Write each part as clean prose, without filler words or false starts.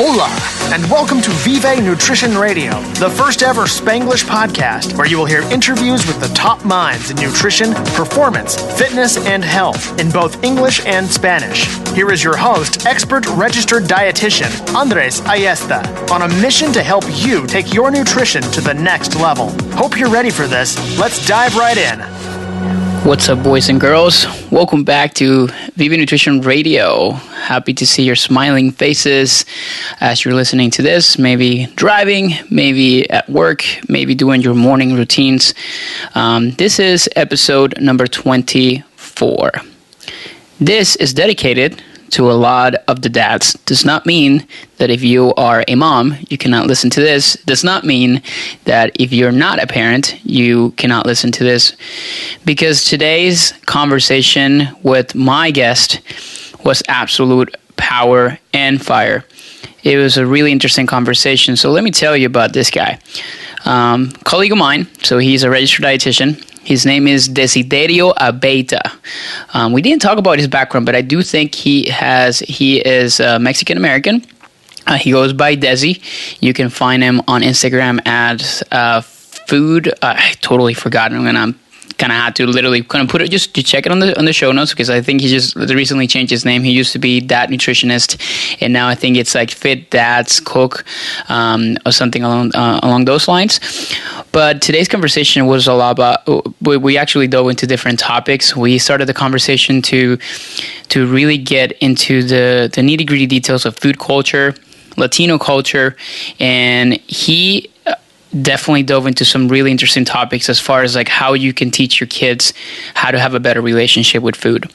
Hola, and welcome to Vive Nutrition Radio, the first ever Spanglish podcast where you will hear interviews with the top minds in nutrition, performance, fitness, and health in both English and Spanish. Here is your host, expert registered dietitian, Andres Ayesta, on a mission to help you take your nutrition to the next level. Hope you're ready for this. Let's dive right in. What's up, boys and girls? Welcome back to Vive Nutrition Radio. Happy to see your smiling faces as you're listening to this. Maybe driving, maybe at work, maybe doing your morning routines. This is episode number 24. This is dedicated to a lot of the dads. Does not mean that if you are a mom, you cannot listen to this. Does not mean that if you're not a parent, you cannot listen to this. Because today's conversation with my guest was absolute power and fire. It was a really interesting conversation. So let me tell you about this guy. Colleague of mine, so he's a registered dietitian. His name is Dezi Abeyta. We didn't talk about his background, but I do think he is Mexican American. He goes by Dezi. You can find him on Instagram at food. I totally forgot. I'm gonna kind of had to literally kind of put it just to check it on the show notes, because I think he just recently changed his name. He used to be Dad Nutritionist, and now I think it's like Fit Dad's Cook or something along those lines. But today's conversation was a lot about, we actually dove into different topics. We started the conversation to really get into the nitty-gritty details of food culture, Latino culture, and he definitely dove into some really interesting topics as far as like how you can teach your kids how to have a better relationship with food.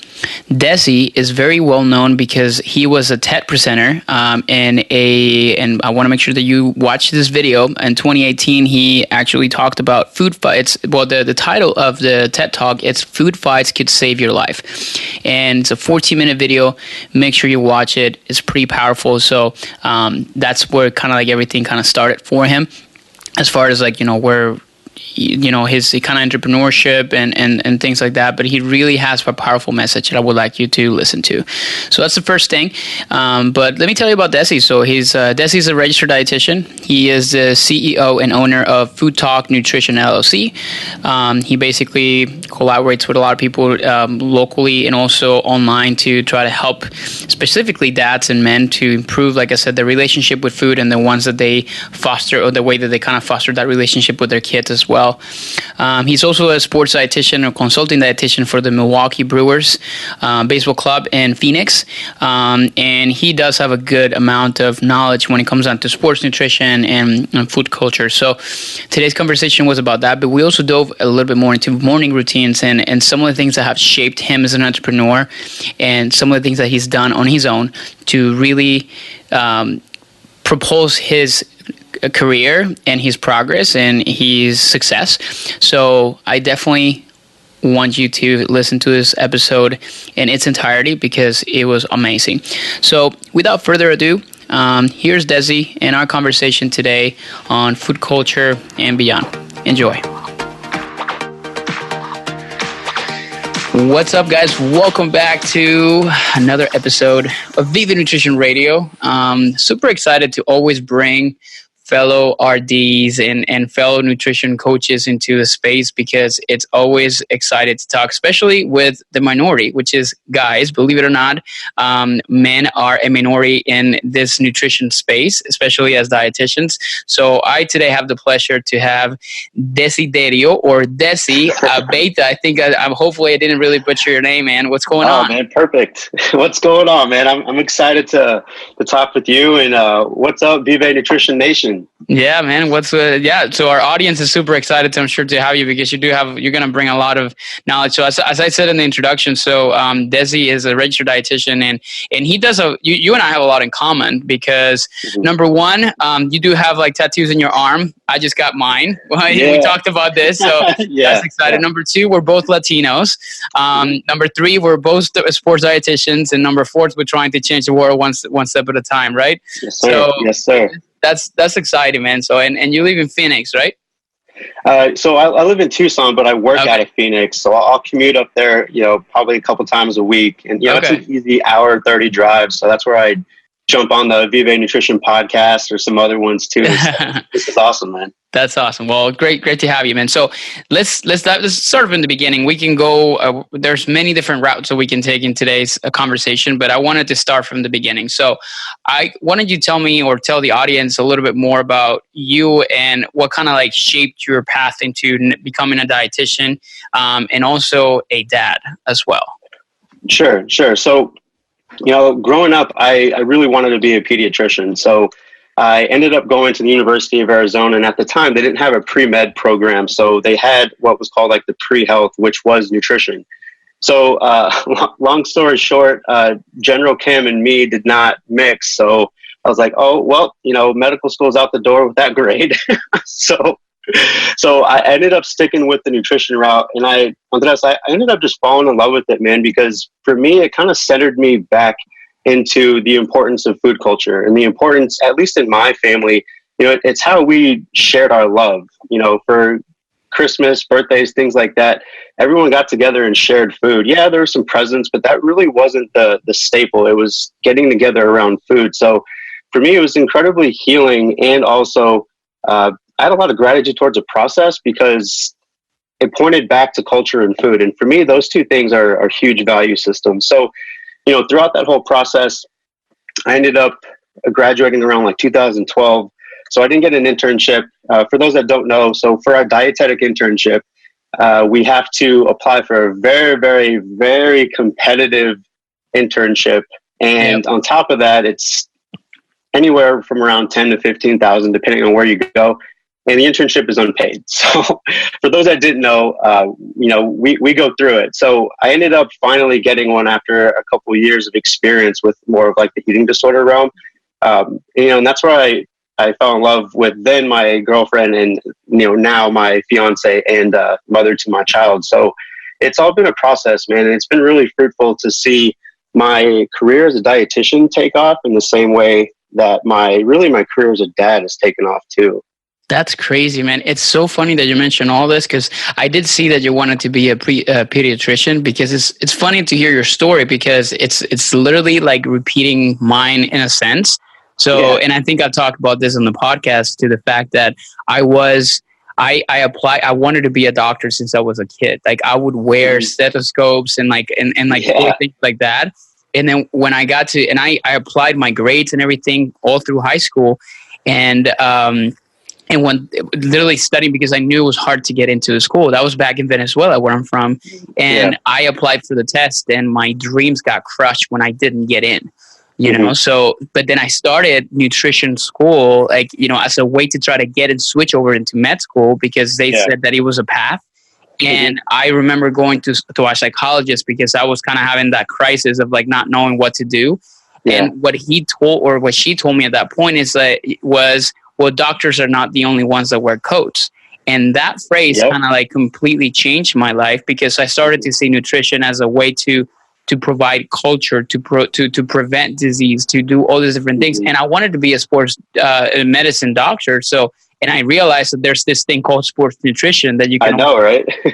Dezi is very well known because he was a TED presenter, and I want to make sure that you watch this video. In 2018, he actually talked about food fights. Well, the title of the TED Talk, it's Food Fights Could Save Your Life. And it's a 14-minute video. Make sure you watch it. It's pretty powerful. So that's where kind of like everything kind of started for him, as far as like, where, his kind of entrepreneurship and things like that. But he really has a powerful message that I would like you to listen to. So that's the first thing. But let me tell you about Dezi. So Dezi is a registered dietitian. He is the CEO and owner of Food Talk Nutrition LLC. He basically collaborates with a lot of people locally and also online to try to help specifically dads and men to improve, like I said, their relationship with food and the ones that they foster, or the way that they kind of foster that relationship with their kids as well. He's also a sports dietitian or consulting dietitian for the Milwaukee Brewers baseball club in Phoenix. And he does have a good amount of knowledge when it comes down to sports nutrition and food culture. So today's conversation was about that, but we also dove a little bit more into morning routines and some of the things that have shaped him as an entrepreneur and some of the things that he's done on his own to really propose his career and his progress and his success. So I definitely want you to listen to this episode in its entirety because it was amazing. So without further ado, here's Dezi and our conversation today on food culture and beyond. Enjoy. What's up, guys? Welcome back to another episode of Vive Nutrition Radio. Super excited to always bring fellow RDs and fellow nutrition coaches into the space because it's always excited to talk, especially with the minority, which is guys. Believe it or not, men are a minority in this nutrition space, especially as dietitians. So I today have the pleasure to have Dezi Abeyta. I think hopefully I didn't really butcher your name, man. What's going on? Oh, man, perfect. What's going on, man? I'm excited to talk with you. And what's up, Vive Nutrition Nation? Yeah, man. So our audience is super excited, I'm sure, to have you because you're going to bring a lot of knowledge. So as I said in the introduction, so Dezi is a registered dietitian and he does you and I have a lot in common because number one, you do have like tattoos in your arm. I just got mine. We talked about this, so that's exciting. Number two, we're both Latinos. Number three, we're both sports dietitians, and number four, we're trying to change the world one step at a time, right? Yes, sir. Yes, sir. That's exciting, man. So, and you live in Phoenix, right? So I live in Tucson, but I work out of Phoenix. So I'll commute up there, probably a couple times a week. And, it's an easy hour 30 drive. So that's where I jump on the Vive Nutrition podcast or some other ones too. This is awesome, man. That's awesome. Well, great to have you, man. So let's start from the beginning. We can go. There's many different routes that we can take in today's conversation, but I wanted to start from the beginning. So, why don't you tell me or tell the audience a little bit more about you and what kind of like shaped your path into becoming a dietitian, and also a dad as well. Sure. So, growing up, I really wanted to be a pediatrician. So I ended up going to the University of Arizona, and at the time they didn't have a pre-med program. So they had what was called like the pre-health, which was nutrition. So long story short, General Chem and me did not mix. So I was like, oh, well, medical school's out the door with that grade. So I ended up sticking with the nutrition route, and Andres, I ended up just falling in love with it, man, because for me, it kind of centered me back into the importance of food culture and the importance, at least in my family, it's how we shared our love, for Christmas, birthdays, things like that. Everyone got together and shared food. Yeah, there were some presents, but that really wasn't the staple. It was getting together around food. So for me, it was incredibly healing, and also I had a lot of gratitude towards the process because it pointed back to culture and food. And for me, those two things are huge value systems. So throughout that whole process, I ended up graduating around like 2012. So I didn't get an internship. For those that don't know, so for our dietetic internship, we have to apply for a very, very, very competitive internship. And on top of that, it's anywhere from around 10 to 15,000, depending on where you go. And the internship is unpaid. So for those that didn't know, we go through it. So I ended up finally getting one after a couple of years of experience with more of like the eating disorder realm. And that's where I fell in love with then my girlfriend and, now my fiance and mother to my child. So it's all been a process, man. And it's been really fruitful to see my career as a dietitian take off in the same way that my career as a dad has taken off too. That's crazy, man. It's so funny that you mentioned all this because I did see that you wanted to be a pediatrician, because it's funny to hear your story because it's literally like repeating mine in a sense. So, and I think I've talked about this on the podcast, to the fact that I wanted to be a doctor since I was a kid. Like I would wear stethoscopes and things like that. And then when I got to, and I applied my grades and everything all through high school, and when literally studying, because I knew it was hard to get into the school. That was back in Venezuela, where I'm from. And I applied for the test, and my dreams got crushed when I didn't get in, you know? So, but then I started nutrition school, as a way to try to get and switch over into med school, because they said that it was a path. And I remember going to our psychologist because I was kind of having that crisis of like not knowing what to do. And what she told me at that point was, well, doctors are not the only ones that wear coats. And that phrase kind of like completely changed my life, because I started to see nutrition as a way to provide culture, to prevent disease, to do all these different things. And I wanted to be a sports medicine doctor. So, and I realized that there's this thing called sports nutrition that you can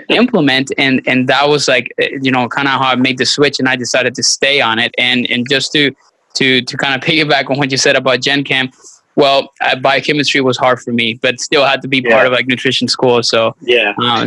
implement. And that was like, kind of how I made the switch, and I decided to stay on it. And just to kind of piggyback on what you said about Gen Chem, well, biochemistry was hard for me, but still had to be part of like nutrition school. So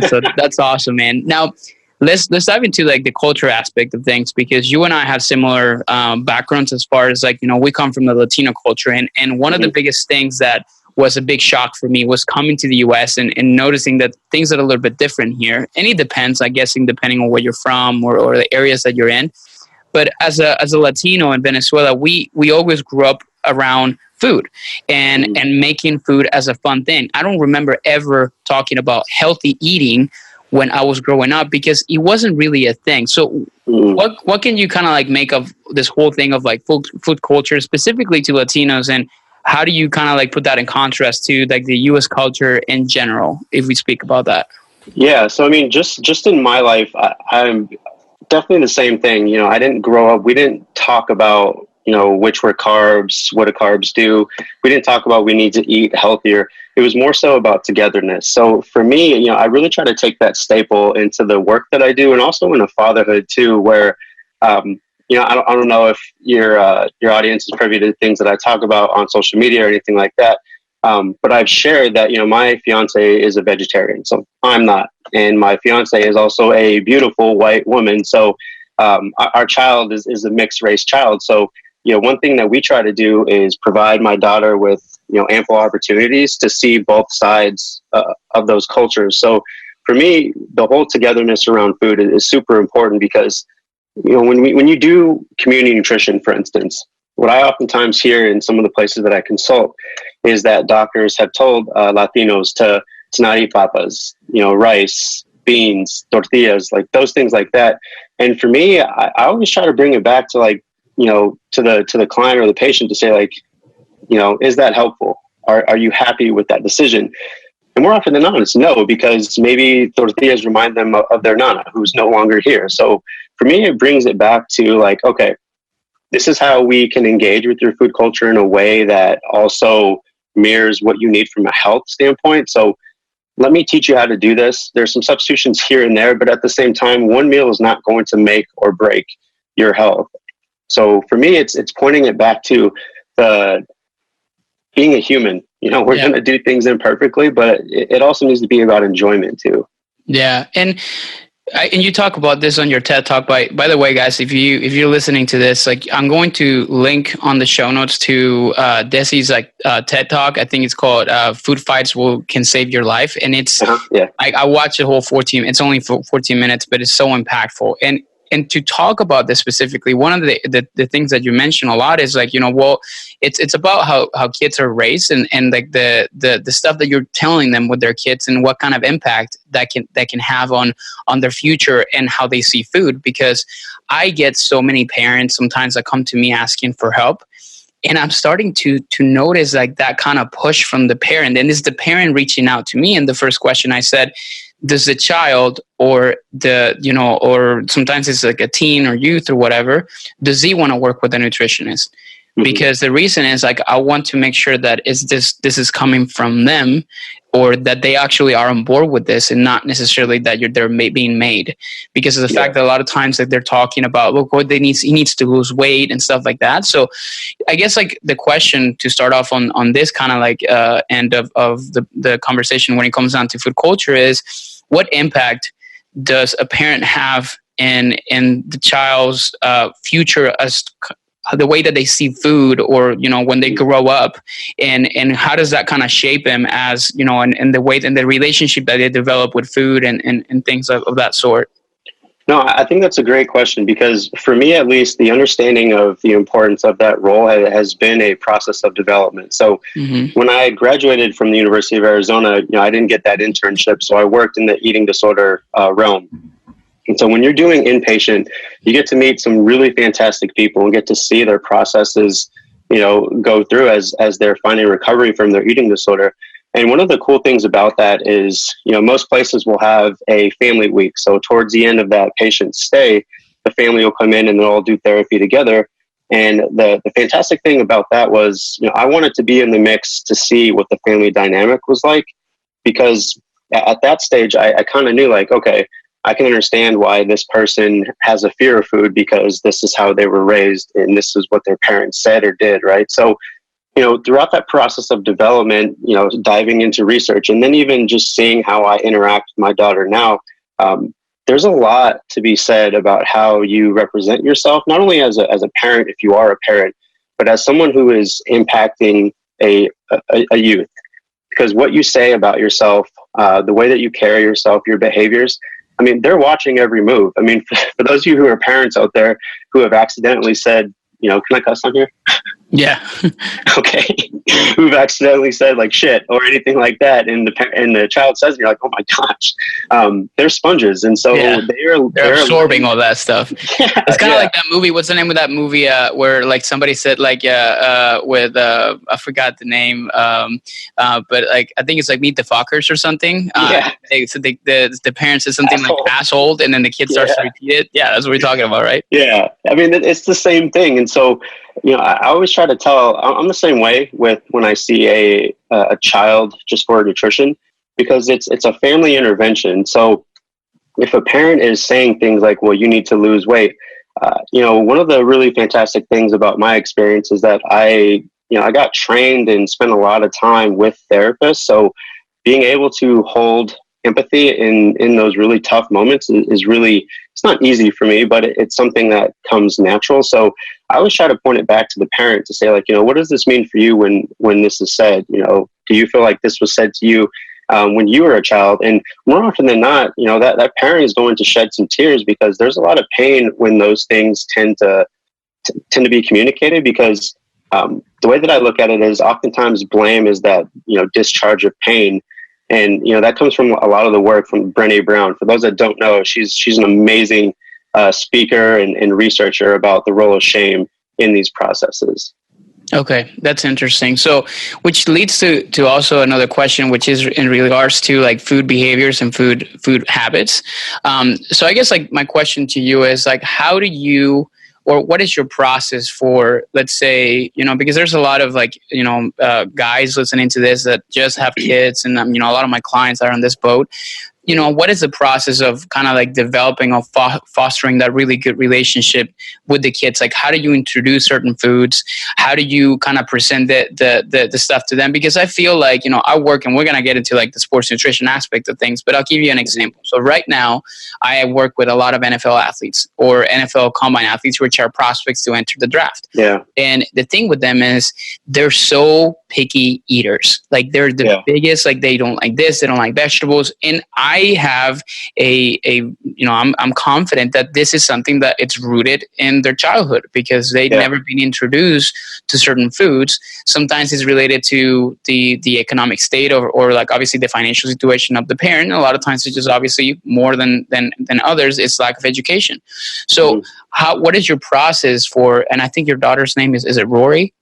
so that's awesome, man. Now let's dive into like the culture aspect of things, because you and I have similar backgrounds as far as like, we come from the Latino culture. And one of the biggest things that was a big shock for me was coming to the US and noticing that things are a little bit different here. And it depends, I guess, depending on where you're from or the areas that you're in. But as a Latino in Venezuela, we always grew up around food and making food as a fun thing. I don't remember ever talking about healthy eating when I was growing up, because it wasn't really a thing. So what can you kind of like make of this whole thing of like food culture specifically to Latinos, and how do you kind of like put that in contrast to like the US culture in general, if we speak about that? Yeah. So, I mean, just in my life, I'm definitely the same thing. I didn't grow up, we didn't talk about, which were carbs, what do carbs do. We didn't talk about we need to eat healthier. It was more so about togetherness. So for me, I really try to take that staple into the work that I do, and also in a fatherhood too, where I don't know if your audience is privy to things that I talk about on social media or anything like that. But I've shared that, my fiance is a vegetarian, so I'm not. And my fiance is also a beautiful white woman. So our child is a mixed race child. So, one thing that we try to do is provide my daughter with, ample opportunities to see both sides of those cultures. So for me, the whole togetherness around food is super important because, when you do community nutrition, for instance, what I oftentimes hear in some of the places that I consult is that doctors have told Latinos to not eat papas, rice, beans, tortillas, like those things like that. And for me, I always try to bring it back to to the client or the patient to say is that helpful? Are you happy with that decision? And more often than not, it's no, because maybe tortillas remind them of their nana who's no longer here. So for me, it brings it back to okay, this is how we can engage with your food culture in a way that also mirrors what you need from a health standpoint. So let me teach you how to do this. There's some substitutions here and there, but at the same time, one meal is not going to make or break your health. So for me, it's pointing it back to being a human. We're going to do things imperfectly, but it also needs to be about enjoyment too. Yeah. And you talk about this on your TED Talk. By the way, guys, if you're listening to this, I'm going to link on the show notes to Dezi's TED Talk. I think it's called "Food Fights Can Save Your Life," and it's I watched the whole 14. It's only 14 minutes, but it's so impactful. And to talk about this specifically, one of the things that you mention a lot is it's about how kids are raised and the stuff that you're telling them with their kids and what kind of impact that can have on their future and how they see food. Because I get so many parents sometimes that come to me asking for help, and I'm starting to notice that kind of push from the parent, and it's the parent reaching out to me. And the first question I said, does the child or or sometimes it's a teen or youth or whatever, does he want to work with a nutritionist? Mm-hmm. Because the reason is I want to make sure that this is coming from them, or that they actually are on board with this and not necessarily that they're being made. Because of the fact that a lot of times that they're talking about, look, what he needs to lose weight and stuff like that. So I guess the question to start off on this kind of end of the conversation when it comes down to food culture is, what impact does a parent have in the child's future as the way that they see food, or when they grow up, and how does that kind of shape them as and the way and the relationship that they develop with food and things of that sort? No, I think that's a great question, because for me, at least, the understanding of the importance of that role has been a process of development. So when I graduated from the University of Arizona, I didn't get that internship. So I worked in the eating disorder realm. And so when you're doing inpatient, you get to meet some really fantastic people and get to see their processes, go through as they're finding recovery from their eating disorder. And one of the cool things about that is, most places will have a family week. So towards the end of that patient's stay, the family will come in and they'll all do therapy together. And the fantastic thing about that was, I wanted to be in the mix to see what the family dynamic was like, because at that stage, I kind of knew okay, I can understand why this person has a fear of food, because this is how they were raised and this is what their parents said or did, right? So, throughout that process of development, diving into research, and then even just seeing how I interact with my daughter now, there's a lot to be said about how you represent yourself, not only as a parent, if you are a parent, but as someone who is impacting a youth. Because what you say about yourself, the way that you carry yourself, your behaviors, they're watching every move. For those of you who are parents out there who have accidentally said, can I cuss on here? Yeah. Okay. Who've accidentally said shit or anything like that, and the child says, and you're like, oh my goch, they're sponges, and so they're absorbing all that stuff. Yeah, it's kind of like that movie. What's the name of that movie where somebody said with I forgot the name, but I think it's Meet the Fockers or something. The parents said something asshole. Like asshole, and then the kid starts to repeat it. Yeah, that's what we're talking about, right? Yeah, it's the same thing, and so. I always try to tell, I'm the same way with when I see a child just for nutrition, because it's a family intervention. So if a parent is saying things like, well, you need to lose weight, One of the really fantastic things about my experience is that I got trained and spent a lot of time with therapists. So being able to hold empathy in those really tough moments is really, it's not easy for me, but it's something that comes natural. So I always try to point it back to the parent to say, like, what does this mean for you when this is said? Do you feel like this was said to you when you were a child? And more often than not, that parent is going to shed some tears, because there's a lot of pain when those things tend to be communicated, because the way that I look at it is oftentimes blame is that, discharge of pain. And, that comes from a lot of the work from Brené Brown. For those that don't know, she's an amazing speaker and researcher about the role of shame in these processes. Okay, that's interesting. So, which leads to also another question, which is in regards to like food behaviors and food habits. So I guess like my question to you is like, how do you, or what is your process for, let's say, because there's a lot of like, guys listening to this that just have kids, and a lot of my clients are on this boat. What is the process of kind of like developing or fostering that really good relationship with the kids? Like, how do you introduce certain foods? How do you kind of present the stuff to them? Because I feel like, I work, and we're going to get into like the sports nutrition aspect of things, but I'll give you an example. So right now I work with a lot of NFL athletes or NFL combine athletes, which are prospects to enter the draft. Yeah. And the thing with them is they're so picky eaters. Like they're the biggest, like they don't like this, they don't like vegetables. And I have I'm confident that this is something that it's rooted in their childhood, because they've never been introduced to certain foods. Sometimes it's related to the economic state or like obviously the financial situation of the parent. A lot of times it's just obviously more than others, it's lack of education. So what is your process for, and I think your daughter's name is it Rory?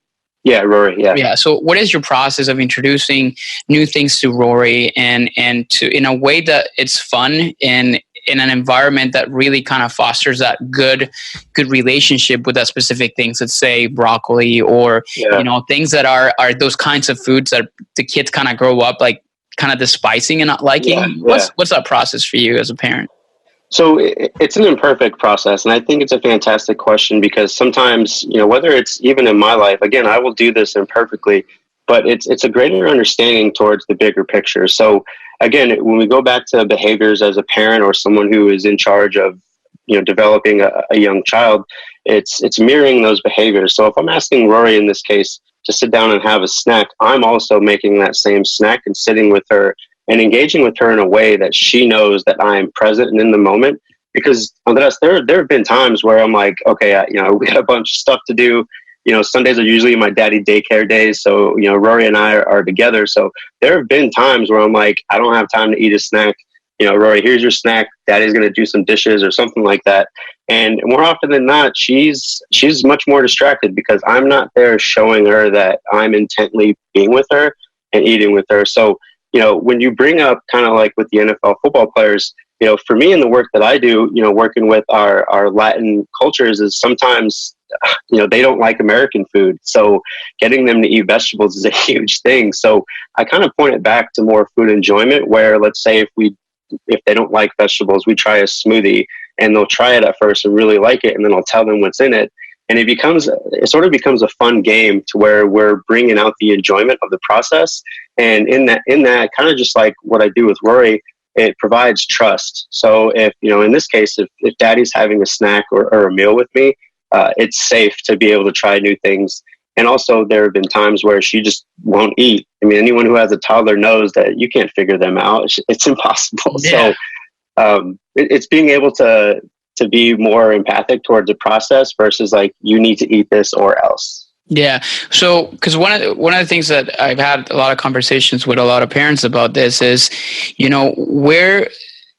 Yeah, Rory. Yeah. So what is your process of introducing new things to Rory and to in a way that it's fun and in an environment that really kind of fosters that good relationship with that specific things, let's say broccoli or, things that are those kinds of foods that the kids kind of grow up like kind of despising and not liking? What's that process for you as a parent? So it's an imperfect process, and I think it's a fantastic question, because sometimes, whether it's even in my life, again, I will do this imperfectly, but it's a greater understanding towards the bigger picture. So again, when we go back to behaviors as a parent or someone who is in charge of, developing a young child, it's mirroring those behaviors. So if I'm asking Rory in this case to sit down and have a snack, I'm also making that same snack and sitting with her and engaging with her in a way that she knows that I am present and in the moment. Because Andres, there have been times where I'm like, okay, we got a bunch of stuff to do. Sundays are usually my daddy daycare days. So, Rory and I are together. So there have been times where I'm like, I don't have time to eat a snack. Rory, here's your snack. Daddy's going to do some dishes or something like that. And more often than not, she's much more distracted because I'm not there showing her that I'm intently being with her and eating with her. So, when you bring up kind of like with the NFL football players, for me in the work that I do, working with our Latin cultures is sometimes, they don't like American food. So getting them to eat vegetables is a huge thing. So I kind of point it back to more food enjoyment, where let's say if they don't like vegetables, we try a smoothie and they'll try it at first and really like it. And then I'll tell them what's in it. And it sort of becomes a fun game to where we're bringing out the enjoyment of the process. And in that kind of just like what I do with Rory, it provides trust. So if, in this case, if daddy's having a snack or a meal with me, it's safe to be able to try new things. And also there have been times where she just won't eat. I mean, anyone who has a toddler knows that you can't figure them out. It's impossible. Yeah. So it's being able to be more empathic towards the process versus like, you need to eat this or else. Yeah. So, because one of the things that I've had a lot of conversations with a lot of parents about this is,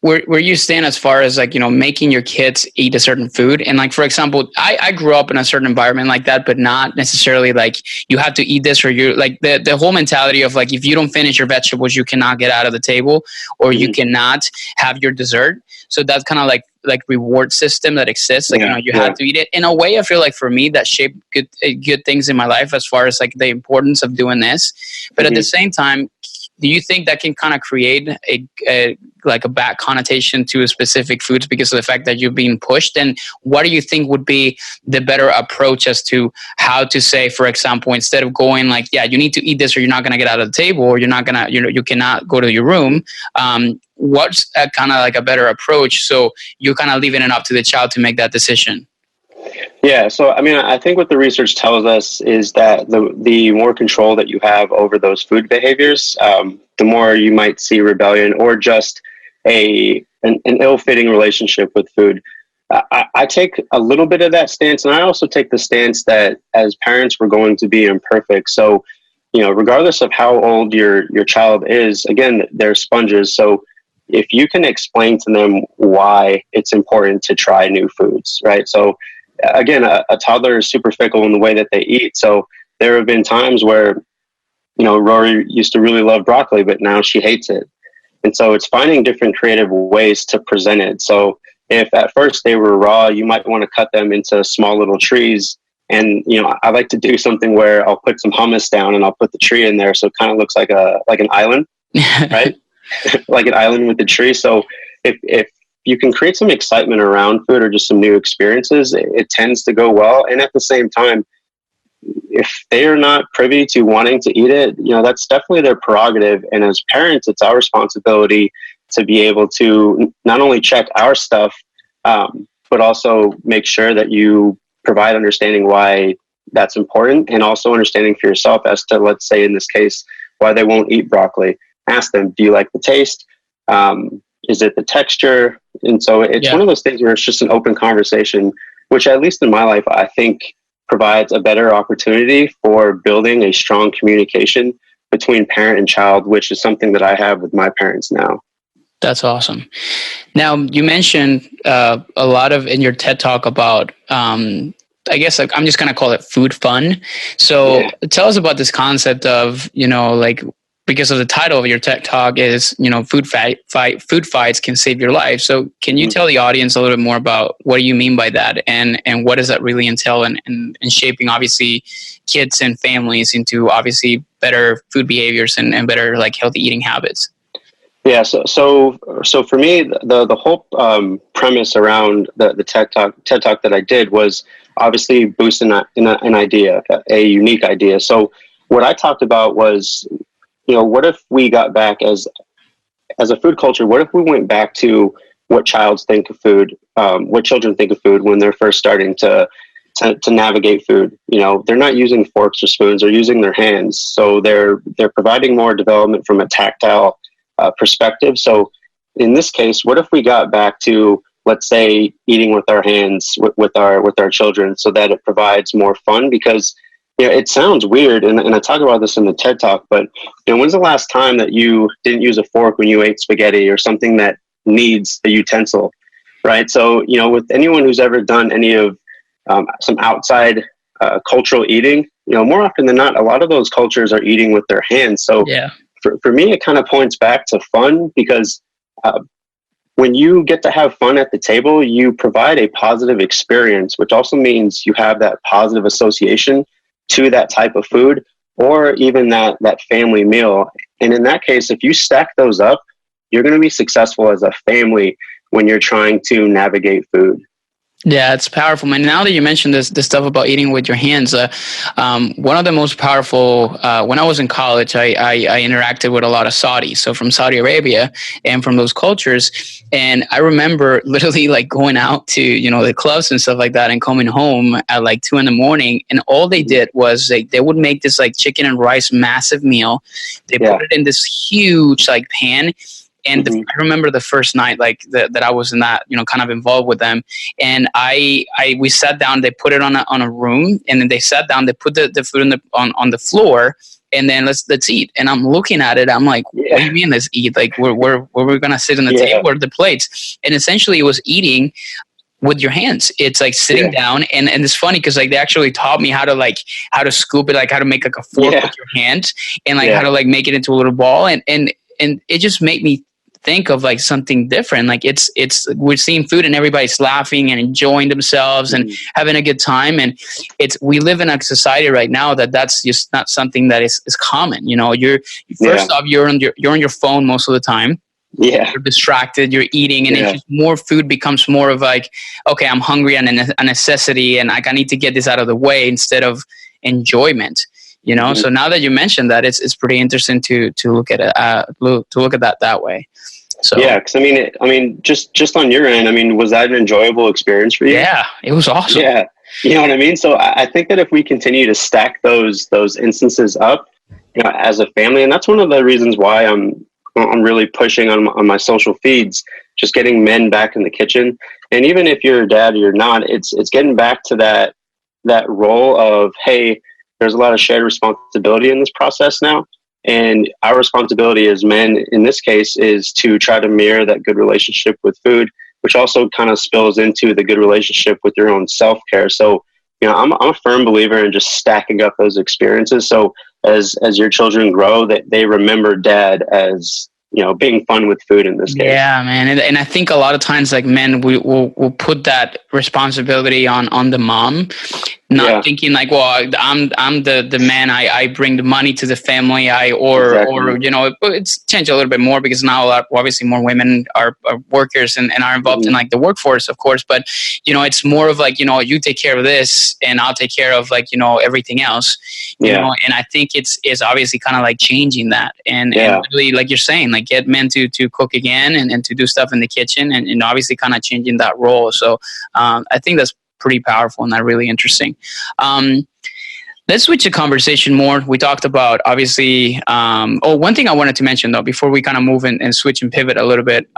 where you stand as far as like, making your kids eat a certain food. And like, for example, I grew up in a certain environment like that, but not necessarily like you have to eat this, or you're like the whole mentality of like, if you don't finish your vegetables, you cannot get out of the table, or you cannot have your dessert. So that's kind of like reward system that exists. Like, you have to eat it. In a way, I feel like for me, that shaped good things in my life as far as like the importance of doing this. But at the same time, do you think that can kind of create a bad connotation to specific foods because of the fact that you're being pushed? And what do you think would be the better approach as to how to say, for example, instead of going like, yeah, you need to eat this or you're not going to get out of the table, or you're not going to, you cannot go to your room. What's kind of like a better approach? So you're kind of leaving it up to the child to make that decision. Yeah. So, I mean, I think what the research tells us is that the more control that you have over those food behaviors, the more you might see rebellion or just an ill-fitting relationship with food. I take a little bit of that stance, and I also take the stance that as parents, we're going to be imperfect. So, regardless of how old your child is, again, they're sponges. So if you can explain to them why it's important to try new foods, right? So again, a toddler is super fickle in the way that they eat. So there have been times where, Rory used to really love broccoli, but now she hates it. And so it's finding different creative ways to present it. So if at first they were raw, you might want to cut them into small little trees. And, I like to do something where I'll put some hummus down and I'll put the tree in there. So it kind of looks like an island, right? Like an island with the tree. So if you can create some excitement around food or just some new experiences, it tends to go well. And at the same time, if they are not privy to wanting to eat it, that's definitely their prerogative. And as parents, it's our responsibility to be able to not only check our stuff, but also make sure that you provide understanding why that's important, and also understanding for yourself as to, let's say in this case, why they won't eat broccoli. Ask them, do you like the taste? Is it the texture? And so it's one of those things where it's just an open conversation, which at least in my life, I think provides a better opportunity for building a strong communication between parent and child, which is something that I have with my parents now. That's awesome. Now, you mentioned a lot in your TED Talk about, I guess I'm just going to call it food fun. So tell us about this concept of, because of the title of your TED Talk is, food fights can save your life. So can you tell the audience a little bit more about what do you mean by that, and what does that really entail in shaping, obviously, kids and families into obviously better food behaviors and better healthy eating habits? Yeah. So for me, the whole premise around the TED Talk that I did was obviously boosting an idea, a unique idea. So what I talked about was, what if we got back as a food culture? What if we went back to what children think of food when they're first starting to navigate food? They're not using forks or spoons; they're using their hands. So they're providing more development from a tactile perspective. So in this case, what if we got back to, let's say, eating with our hands with our children, so that it provides more fun? Because it sounds weird, and I talk about this in the TED Talk, but when's the last time that you didn't use a fork when you ate spaghetti or something that needs a utensil, right? So, with anyone who's ever done any of some outside cultural eating, more often than not, a lot of those cultures are eating with their hands. So for me, it kind of points back to fun, because when you get to have fun at the table, you provide a positive experience, which also means you have that positive association to that type of food, or even that family meal. And in that case, if you stack those up, you're going to be successful as a family when you're trying to navigate food. Yeah, it's powerful, man. Now that you mentioned this stuff about eating with your hands, one of the most powerful, when I was in college, I interacted with a lot of Saudis, so from Saudi Arabia and from those cultures. And I remember literally going out to, the clubs and stuff like that, and coming home at 2 a.m. And all they did was they would make this chicken and rice massive meal. They put it in this huge pan. And I remember the first night that I was in that, kind of involved with them. And we sat down, they put it on a room, and then they sat down, they put the food on the floor, and then let's eat. And I'm looking at it, I'm like, what do you mean let's eat? Where we're going to sit on the table, where are the plates? And essentially it was eating with your hands. It's sitting down, and it's funny because they actually taught me how to scoop it, how to make a fork with your hands, and how to make it into a little ball. And it just made me think of like something different. Like we're seeing food and everybody's laughing and enjoying themselves and having a good time. And we live in a society right now that's just not something that is common. You know, you're on your phone most of the time. Yeah. You're distracted, you're eating, and it's just more food becomes more of like, okay, I'm hungry and a necessity, and like I need to get this out of the way instead of enjoyment. You know, so now that you mentioned that, it's pretty interesting to look at it, to look at that way. So yeah, because I mean, just on your end, I mean, was that an enjoyable experience for you? Yeah, it was awesome. Yeah, you know what I mean. So I think that if we continue to stack those instances up, you know, as a family, and that's one of the reasons why I'm really pushing on my social feeds, just getting men back in the kitchen. And even if you're a dad or you're not, it's getting back to that role of, hey, there's a lot of shared responsibility in this process now. And our responsibility as men in this case is to try to mirror that good relationship with food, which also kind of spills into the good relationship with your own self-care. So, you know, I'm a firm believer in just stacking up those experiences. So as your children grow, that they remember dad as, you know, being fun with food in this case. Yeah, man. And I think a lot of times, like men, we'll put that responsibility on the mom, not thinking like, well, I'm the man. I bring the money to the family. Or you know, it's changed a little bit more because now obviously more women are workers and are involved in like the workforce, of course. But you know, it's more of like, you know, you take care of this and I'll take care of like, you know, everything else. You know, and I think it's obviously kind of like changing that and really, like you're saying, like get men to cook again and to do stuff in the kitchen and obviously kind of changing that role. So I think that's pretty powerful and that really interesting. Let's switch the conversation more. We talked about obviously, one thing I wanted to mention though, before we kind of move and switch and pivot a little bit,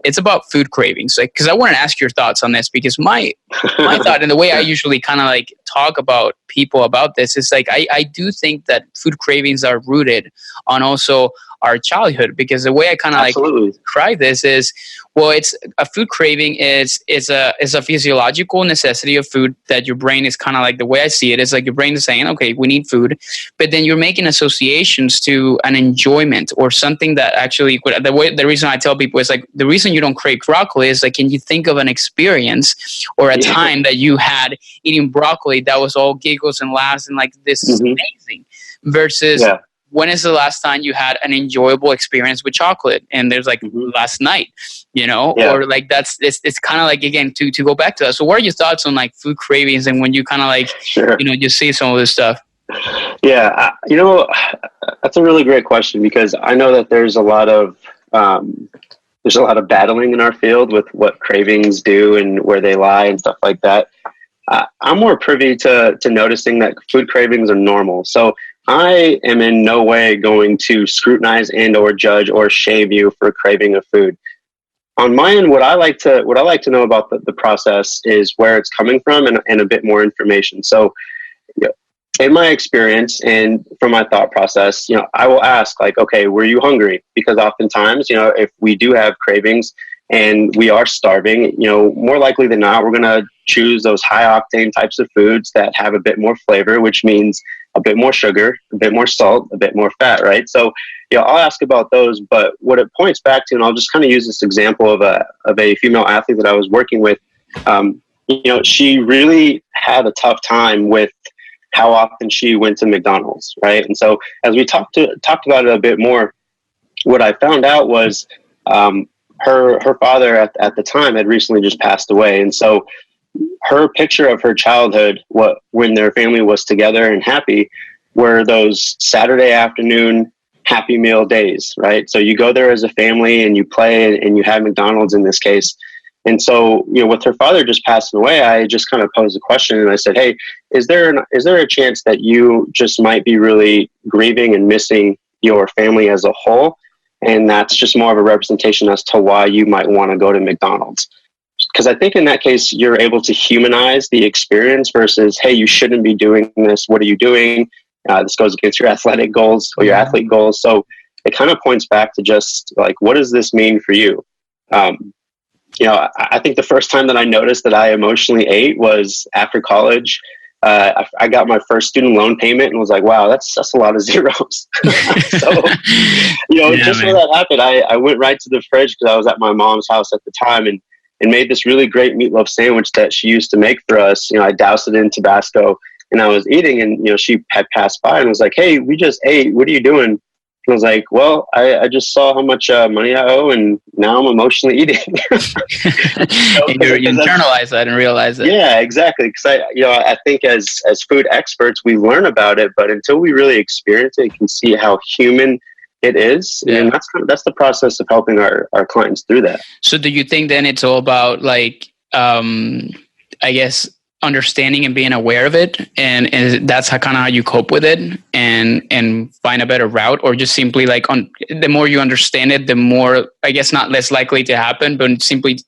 it's about food cravings. Like, cause I want to ask your thoughts on this because my thought and the way I usually kind of like talk about people about this is like, I do think that food cravings are rooted on also our childhood, because the way I kind of like describe this is, well, it's a food craving is a physiological necessity of food that your brain is kind of like, the way I see it is like your brain is saying, okay, we need food, but then you're making associations to an enjoyment or something that actually, the reason I tell people is like, the reason you don't crave broccoli is like, can you think of an experience or a time that you had eating broccoli that was all giggles and laughs and like, this is amazing versus when is the last time you had an enjoyable experience with chocolate? And there's like last night, you know, or like it's kind of like, again, to go back to that. So what are your thoughts on like food cravings and when you kind of like, you know, you see some of this stuff? Yeah. You know, that's a really great question because I know that there's a lot of battling in our field with what cravings do and where they lie and stuff like that. I'm more privy to noticing that food cravings are normal. So I am in no way going to scrutinize and or judge or shame you for craving of food. On my end, what I like to know about the process is where it's coming from and a bit more information. So, you know, in my experience and from my thought process, you know, I will ask like, okay, were you hungry? Because oftentimes, you know, if we do have cravings and we are starving, you know, more likely than not, we're going to choose those high octane types of foods that have a bit more flavor, which means a bit more sugar, a bit more salt, a bit more fat, right? So, you know, I'll ask about those, but what it points back to, and I'll just kind of use this example of a female athlete that I was working with. You know, she really had a tough time with how often she went to McDonald's, right? And so, as we talked about it a bit more, what I found out was her father at the time had recently just passed away, and so her picture of her childhood, when their family was together and happy, were those Saturday afternoon Happy Meal days, right? So you go there as a family and you play and you have McDonald's in this case. And so, you know, with her father just passing away, I just kind of posed a question and I said, hey, is there a chance that you just might be really grieving and missing your family as a whole? And that's just more of a representation as to why you might want to go to McDonald's. Because I think in that case, you're able to humanize the experience versus, hey, you shouldn't be doing this. What are you doing? This goes against your athletic goals or your athlete goals. So it kind of points back to just like, what does this mean for you? You know, I think the first time that I noticed that I emotionally ate was after college. I got my first student loan payment and was like, wow, that's a lot of zeros. So, just when that happened, I went right to the fridge because I was at my mom's house at the time and made this really great meatloaf sandwich that she used to make for us. I doused it in Tabasco and I was eating, and, she had passed by and was like, hey, we just ate. What are you doing? I was like, well, I just saw how much money I owe, and now I'm emotionally eating. And you internalize that and realize it. Yeah, exactly. Because I think as food experts, we learn about it, but until we really experience it, you can see how human it is. Yeah. And that's the process of helping our clients through that. So do you think then it's all about I guess, understanding and being aware of it, and that's how you cope with it and find a better route, or just simply the more you understand it, the more, I guess, not less likely to happen, but simply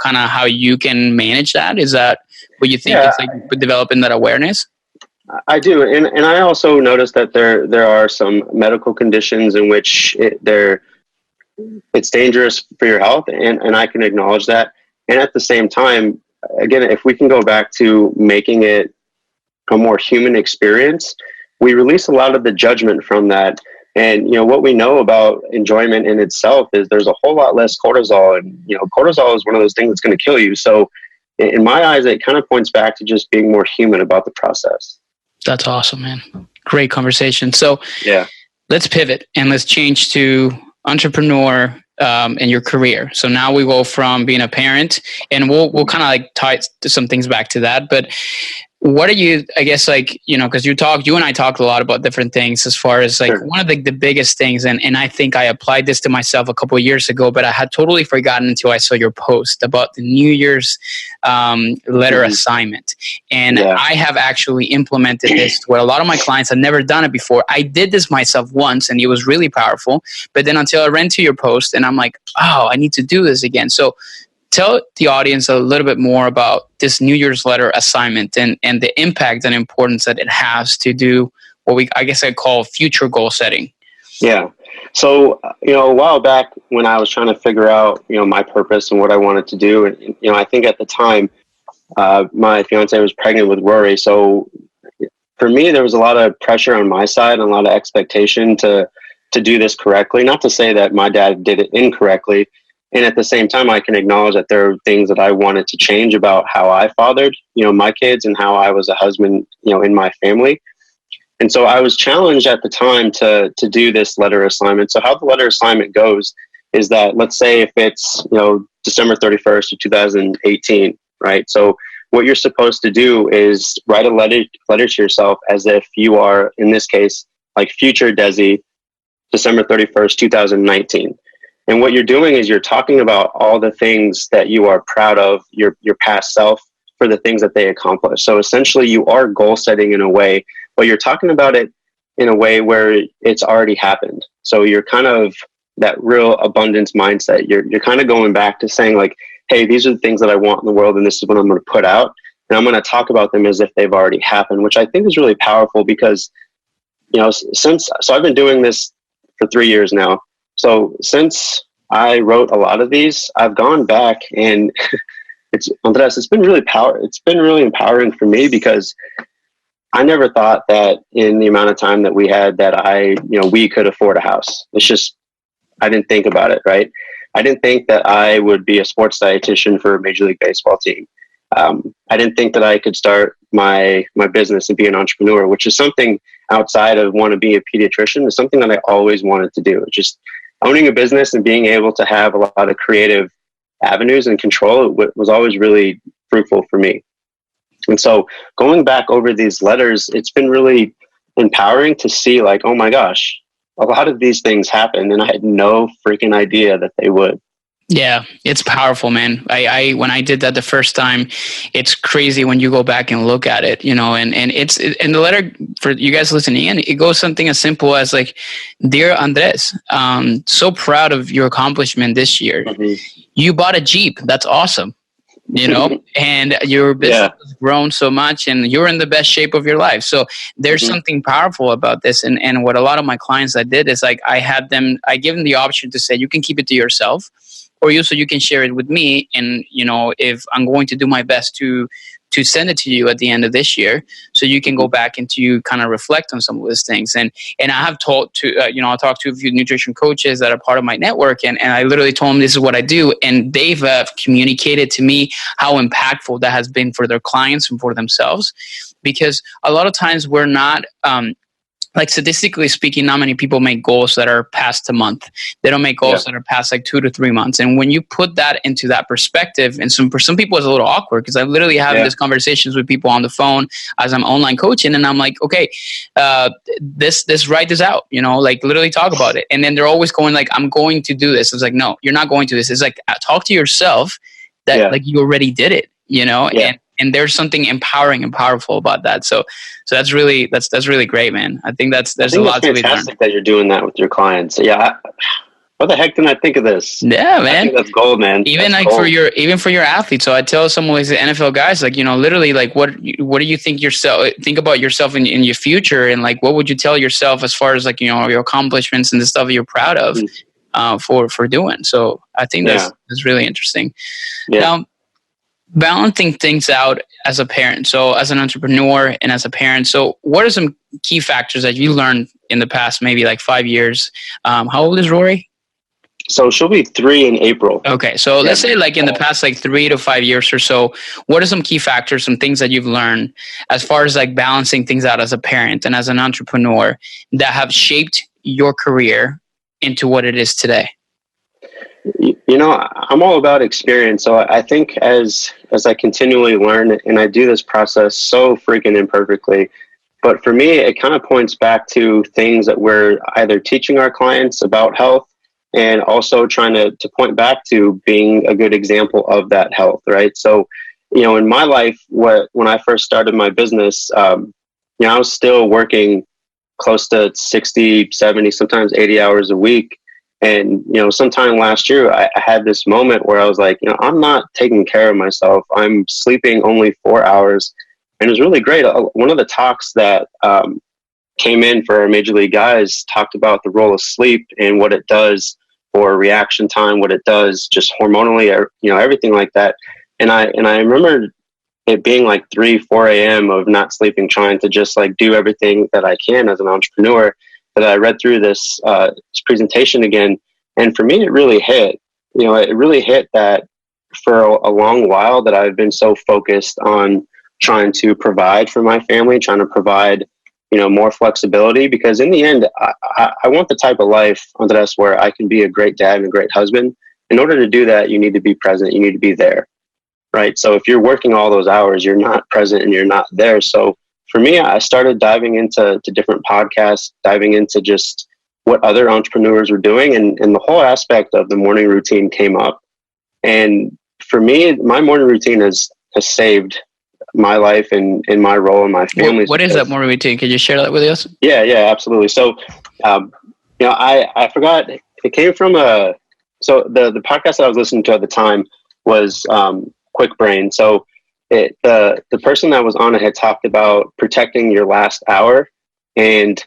how you can manage that? Is that what you think? Yeah. It's developing that awareness? I do, and I also noticed that there are some medical conditions in which it's dangerous for your health, and I can acknowledge that. And at the same time, again, if we can go back to making it a more human experience, we release a lot of the judgment from that. And, what we know about enjoyment in itself is there's a whole lot less cortisol. And, cortisol is one of those things that's going to kill you. So in my eyes, it kind of points back to just being more human about the process. That's awesome, man. Great conversation. So yeah, let's pivot and let's change to entrepreneur in your career. So now we go from being a parent, and we'll kind of tie some things back to that. But what are you, I guess, because you and I talked a lot about different things as far as Sure. One of the biggest things, and I think I applied this to myself a couple of years ago, but I had totally forgotten until I saw your post about the New Year's letter assignment. And Yeah. I have actually implemented this where a lot of my clients have never done it before. I did this myself once and it was really powerful, but then until I ran to your post and I'm like, oh, I need to do this again. So tell the audience a little bit more about this New Year's letter assignment and the impact and importance that it has to do what I call future goal setting. Yeah. So, a while back when I was trying to figure out, my purpose and what I wanted to do, and, I think at the time, my fiance was pregnant with Rory. So for me, there was a lot of pressure on my side and a lot of expectation to do this correctly. Not to say that my dad did it incorrectly. And at the same time, I can acknowledge that there are things that I wanted to change about how I fathered, my kids and how I was a husband, in my family. And so I was challenged at the time to do this letter assignment. So how the letter assignment goes is that, let's say if it's, December 31st of 2018, right? So what you're supposed to do is write a letter to yourself as if you are, in this case, like future Dezi, December 31st, 2019. And what you're doing is you're talking about all the things that you are proud of your past self for the things that they accomplished. So essentially you are goal setting in a way, but you're talking about it in a way where it's already happened. So you're kind of that real abundance mindset. You're kind of going back to saying like, hey, these are the things that I want in the world and this is what I'm going to put out. And I'm going to talk about them as if they've already happened, which I think is really powerful because, so I've been doing this for 3 years now. So since I wrote a lot of these, I've gone back and it's been really empowering for me because I never thought that in the amount of time that we had that we could afford a house. It's just, I didn't think about it, right? I didn't think that I would be a sports dietitian for a Major League Baseball team. I didn't think that I could start my business and be an entrepreneur, which is something outside of want to be a pediatrician, is something that I always wanted to do. Just owning a business and being able to have a lot of creative avenues and control was always really fruitful for me. And so going back over these letters, it's been really empowering to see like, oh my gosh, a lot of these things happen and I had no freaking idea that they would. Yeah, it's powerful, man. I when I did that the first time, it's crazy when you go back and look at it, and and the letter for you guys listening in, it goes something as simple as like, dear Andres, so proud of your accomplishment this year. Mm-hmm. You bought a Jeep. That's awesome. And your business has grown so much and you're in the best shape of your life. So there's something powerful about this. And what a lot of my clients I did is like, I give them the option to say, you can keep it to yourself, or you can share it with me. And, if I'm going to do my best to to send it to you at the end of this year, so you can go back and to kind of reflect on some of those things. And I have told to I talked to a few nutrition coaches that are part of my network, and I literally told them this is what I do, and they've communicated to me how impactful that has been for their clients and for themselves, because a lot of times we're not like statistically speaking, not many people make goals that are past a month. They don't make goals that are past like 2 to 3 months. And when you put that into that perspective, and for some people it's a little awkward, because I literally have these conversations with people on the phone as I'm online coaching, and I'm like, okay, write this out, like literally talk about it. And then they're always going like, I'm going to do this. It's like, no, you're not going to do this. It's like, talk to yourself that like you already did it, and there's something empowering and powerful about that. So that's really great, man. I think there's a lot to be learned. Fantastic that you're doing that with your clients. Yeah. What the heck didn't I think of this? Yeah, man. I think that's gold, man. Even that's like gold. for your athletes. So I tell some of these NFL guys, like, literally, like, what do you think think about yourself in your future, and like, what would you tell yourself as far as like, your accomplishments and the stuff that you're proud of for doing. So I think that's really interesting. Yeah. Now, balancing things out as a parent, so as an entrepreneur and as a parent, so what are some key factors that you learned in the past maybe like 5 years? How old is Rory? So she'll be 3 in April. Okay, so let's say like in the past like 3 to 5 years or so, what are some key factors, some things that you've learned as far as like balancing things out as a parent and as an entrepreneur that have shaped your career into what it is today? I'm all about experience. So I think as I continually learn, and I do this process so freaking imperfectly, but for me, it kind of points back to things that we're either teaching our clients about health, and also trying to point back to being a good example of that health, right? So, in my life, when I first started my business, I was still working close to 60, 70, sometimes 80 hours a week. And, sometime last year, I had this moment where I was like, I'm not taking care of myself. I'm sleeping only 4 hours. And it was really great. One of the talks that came in for our major league guys talked about the role of sleep and what it does for reaction time, what it does just hormonally, everything like that. And I remember it being like 3, 4 a.m. of not sleeping, trying to just like do everything that I can as an entrepreneur, that I read through this presentation again. And for me, it really hit. It really hit that for a long while that I've been so focused on trying to provide for my family, trying to provide, more flexibility, because in the end, I want the type of life that's where I can be a great dad and a great husband. In order to do that, you need to be present. You need to be there, right? So if you're working all those hours, you're not present and you're not there. So for me, I started diving into different podcasts, diving into just what other entrepreneurs were doing. And the whole aspect of the morning routine came up. And for me, my morning routine has saved my life and my role in my family. What is that morning routine? Can you share that with us? Yeah, absolutely. So, I forgot, it came from so the podcast that I was listening to at the time was Quick Brain. So the person that was on it had talked about protecting your last hour and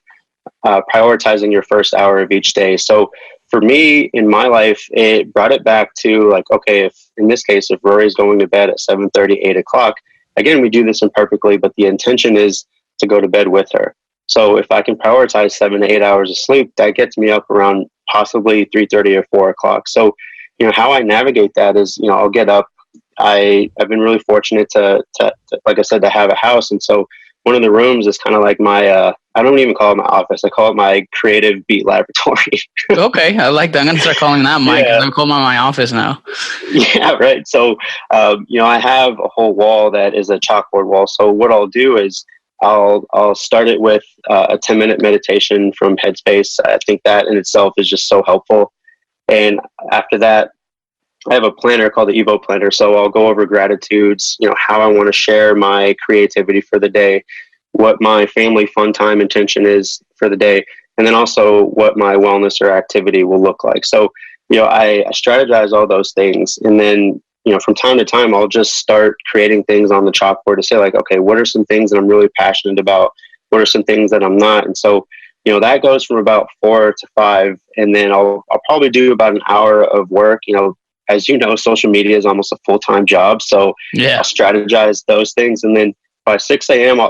prioritizing your first hour of each day. So for me, in my life, it brought it back to like, okay, if in this case, if Rory's going to bed at 7:30, 8 o'clock, again, we do this imperfectly, but the intention is to go to bed with her. So if I can prioritize 7 to 8 hours of sleep, that gets me up around possibly 3:30 or 4 o'clock. So, how I navigate that is, I'll get up. I've been really fortunate to, like I said, to have a house. And so one of the rooms is kind of like my, I don't even call it my office. I call it my creative beat laboratory. Okay. I like that. I'm going to start calling that Mike. Yeah. I'm calling my office now. Yeah. Right. So, I have a whole wall that is a chalkboard wall. So what I'll do is I'll start it with a 10-minute meditation from Headspace. I think that in itself is just so helpful. And after that, I have a planner called the Evo Planner. So I'll go over gratitudes, how I want to share my creativity for the day, what my family fun time intention is for the day, and then also what my wellness or activity will look like. So, I strategize all those things. And then, from time to time, I'll just start creating things on the chalkboard to say like, okay, what are some things that I'm really passionate about? What are some things that I'm not? And so, that goes from about 4 to 5. And then I'll probably do about an hour of work, as you know, social media is almost a full-time job. So I'll strategize those things. And then by 6 a.m.,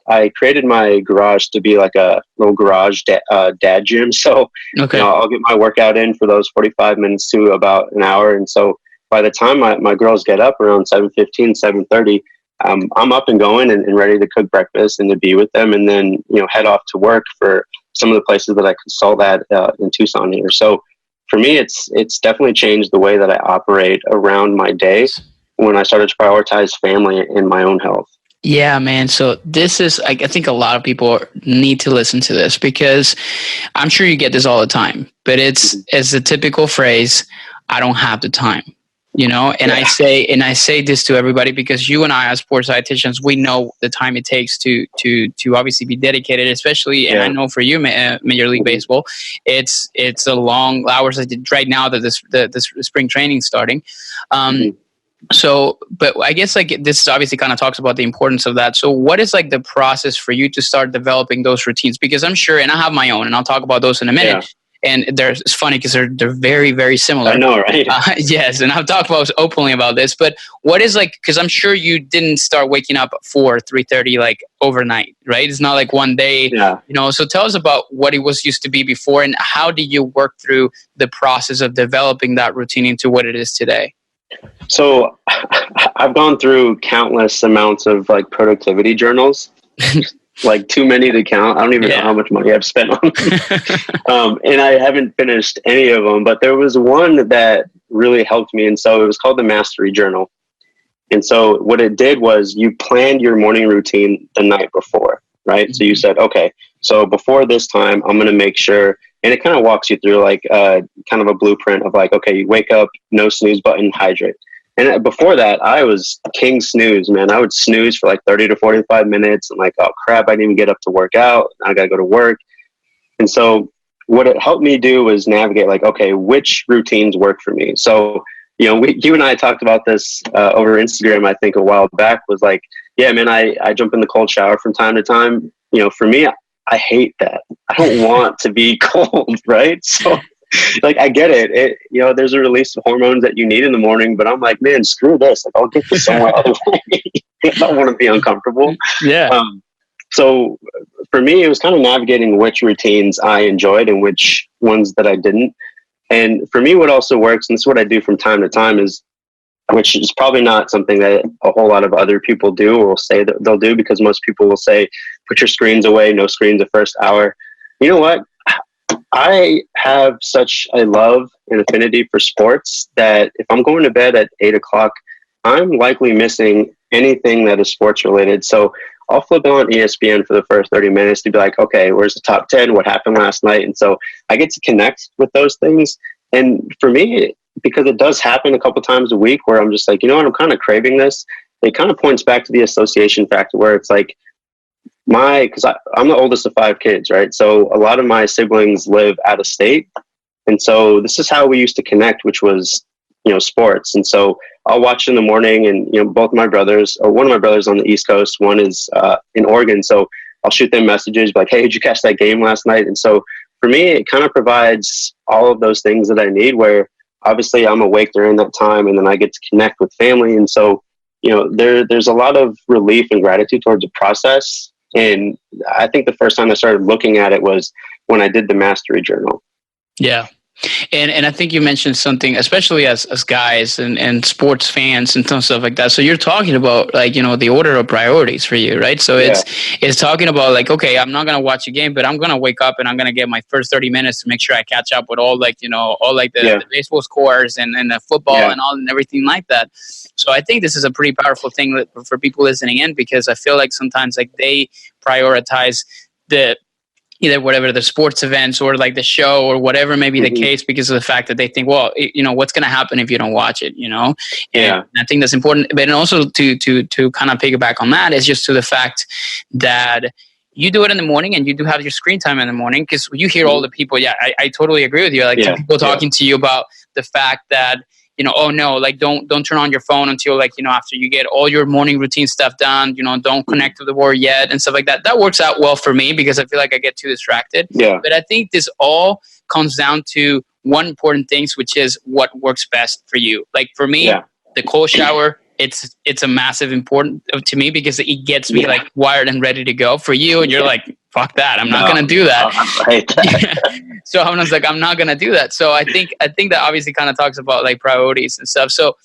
I created my garage to be like a little garage dad gym. So I'll get my workout in for those 45 minutes to about an hour. And so by the time my girls get up around 7:15, 7:30, I'm up and going and ready to cook breakfast and to be with them, and then head off to work for some of the places that I consult at in Tucson here. So for me, it's definitely changed the way that I operate around my day when I started to prioritize family and my own health. Yeah, man. So this is, I think a lot of people need to listen to this, because I'm sure you get this all the time, but it's the typical phrase, I don't have the time. And I say this to everybody because you and I, as sports dietitians, we know the time it takes to obviously be dedicated, especially, and I know for you, Major League Baseball, it's a long hours right now that the spring training starting. So, but I guess like this obviously kind of talks about the importance of that. So what is like the process for you to start developing those routines? Because I'm sure, and I have my own, and I'll talk about those in a minute. Yeah. And it's funny because they're very, very similar. I know, right? Yes, and I've talked openly about this. But what is like, because I'm sure you didn't start waking up at 3:30 like overnight, right? It's not like one day, So tell us about what it was used to be before, and how did you work through the process of developing that routine into what it is today? So I've gone through countless amounts of like productivity journals. Like too many to count. I don't even know how much money I've spent on them. And I haven't finished any of them, but there was one that really helped me. And so it was called the Mastery Journal. And so what it did was you planned your morning routine the night before, right? Mm-hmm. So you said, okay, so before this time, I'm going to make sure, and it kind of walks you through like kind of a blueprint of like, okay, you wake up, no snooze button, hydrate. And before that, I was king snooze, man. I would snooze for like 30 to 45 minutes and like, oh crap, I didn't even get up to work out. I got to go to work. And so what it helped me do was navigate like, okay, which routines work for me? So, you and I talked about this over Instagram, I think a while back, was like, yeah, man, I jump in the cold shower from time to time. For me, I hate that. I don't want to be cold, right? So like, I get it. There's a release of hormones that you need in the morning, but I'm like, man, screw this. Like, I'll get this somewhere other way. I don't want to be uncomfortable. Yeah. So for me, it was kind of navigating which routines I enjoyed and which ones that I didn't. And for me, what also works, and this is what I do from time to time, is, which is probably not something that a whole lot of other people do or will say that they'll do, because most people will say, put your screens away, no screens the first hour. You know what? I have such a love and affinity for sports that if I'm going to bed at 8 o'clock, I'm likely missing anything that is sports related. So I'll flip on ESPN for the first 30 minutes to be like, okay, where's the top 10? What happened last night? And so I get to connect with those things. And for me, because it does happen a couple times a week where I'm just like, I'm kind of craving this. It kind of points back to the association factor where it's like, because I'm the oldest of 5 kids, right? So a lot of my siblings live out of state. And so this is how we used to connect, which was, sports. And so I'll watch in the morning, and, both my brothers, or one of my brothers on the East Coast, one is in Oregon. So I'll shoot them messages like, hey, did you catch that game last night? And so for me, it kind of provides all of those things that I need, where obviously I'm awake during that time, and then I get to connect with family. And so, there's a lot of relief and gratitude towards the process. And I think the first time I started looking at it was when I did the Mastery Journal. Yeah. And I think you mentioned something, especially as guys and sports fans and stuff like that. So you're talking about like, the order of priorities for you, right? So it's talking about like, okay, I'm not going to watch a game, but I'm going to wake up and I'm going to get my first 30 minutes to make sure I catch up with all like, the baseball scores and the football and all and everything like that. So I think this is a pretty powerful thing for people listening in, because I feel like sometimes like they prioritize either whatever the sports events or like the show or whatever may be the case, because of the fact that they think, well, what's going to happen if you don't watch it, And I think that's important. But also to kind of piggyback on that is just to the fact that you do it in the morning and you do have your screen time in the morning, because you hear all the people. Yeah, I totally agree with you. Like people talking to you about the fact that, oh no, like don't turn on your phone until like, after you get all your morning routine stuff done, don't connect to the board yet and stuff like that. That works out well for me because I feel like I get too distracted. Yeah. But I think this all comes down to one important thing, which is what works best for you. Like for me, the cold shower, it's a massive important to me because it gets me like wired and ready to go. For you, and you're like, fuck that, I'm not gonna do that. So I was like, I'm not gonna do that. So I think that obviously kind of talks about like priorities and stuff. So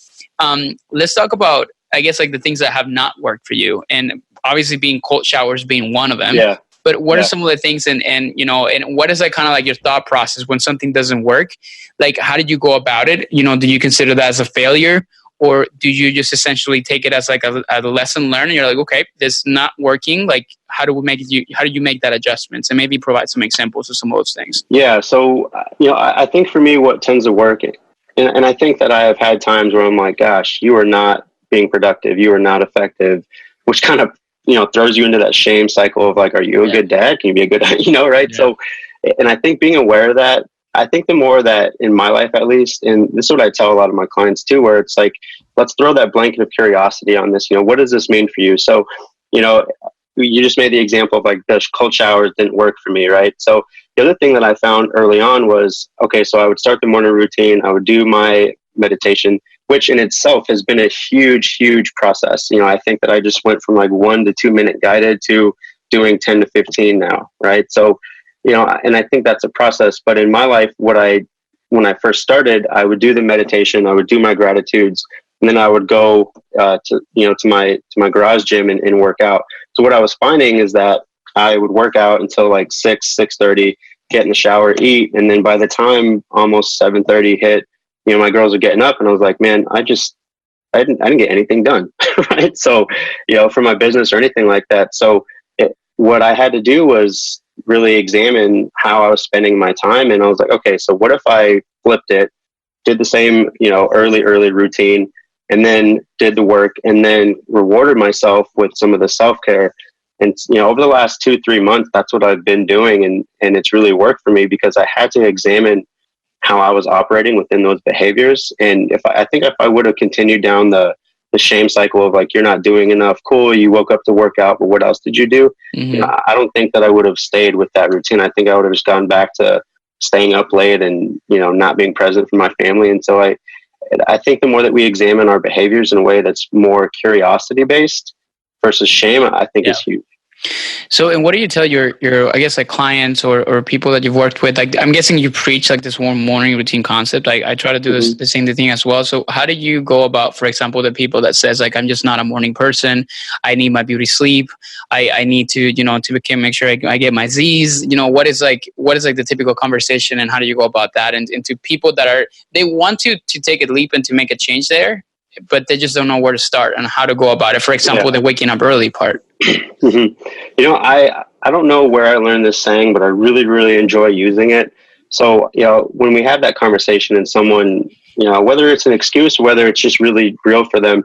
let's talk about, I guess, like the things that have not worked for you, and obviously being cold showers being one of them. Yeah. But what are some of the things, and what is like kind of like your thought process when something doesn't work? Like, how did you go about it? Do you consider that as a failure, or do you just essentially take it as like a lesson learned? And you're like, okay, this is not working. Like, how do you make that adjustments, and maybe provide some examples of some of those things? Yeah. So, I think for me, what tends to work, and I think that I have had times where I'm like, gosh, you are not being productive. You are not effective, which kind of, throws you into that shame cycle of like, are you a good dad? Can you be a good, right? Yeah. So, and I think being aware of that, I think the more that in my life, at least, and this is what I tell a lot of my clients too, where it's like, let's throw that blanket of curiosity on this. What does this mean for you? So, you just made the example of like the cold showers didn't work for me, right? So the other thing that I found early on was, okay, so I would start the morning routine. I would do my meditation, which in itself has been a huge, huge process. I think that I just went from like 1 to 2 minute guided to doing 10 to 15 now, right? So, and I think that's a process. But in my life, when I first started, I would do the meditation, I would do my gratitudes, and then I would go to my garage gym and work out. So what I was finding is that I would work out until like 6:30, get in the shower, eat, and then by the time almost 7:30 hit, my girls are getting up, and I was like, man, I didn't get anything done, right? So, for my business or anything like that. So what I had to do was really examine how I was spending my time. And I was like, okay, so what if I flipped it, did the same, early routine, and then did the work, and then rewarded myself with some of the self-care. And, over the last 2-3 months, that's what I've been doing. And it's really worked for me because I had to examine how I was operating within those behaviors. And if I would have continued down the shame cycle of like, you're not doing enough, cool, you woke up to work out, but what else did you do? Mm-hmm. I don't think that I would have stayed with that routine. I think I would have just gone back to staying up late and, not being present for my family. And so I think the more that we examine our behaviors in a way that's more curiosity based versus shame, I think is huge. So, and what do you tell your I guess like clients or people that you've worked with? Like, I'm guessing you preach like this one morning routine concept. I try to do the same thing as well. So how do you go about, for example, the people that says like, I'm just not a morning person. I need my beauty sleep. I need to, to make sure I get my Z's, what is like the typical conversation, and how do you go about that? And to people that they want to take a leap and to make a change there, but they just don't know where to start and how to go about it. For example, the waking up early part. Mm-hmm. I don't know where I learned this saying, but I really, really enjoy using it. So, when we have that conversation and someone, whether it's an excuse, or whether it's just really real for them,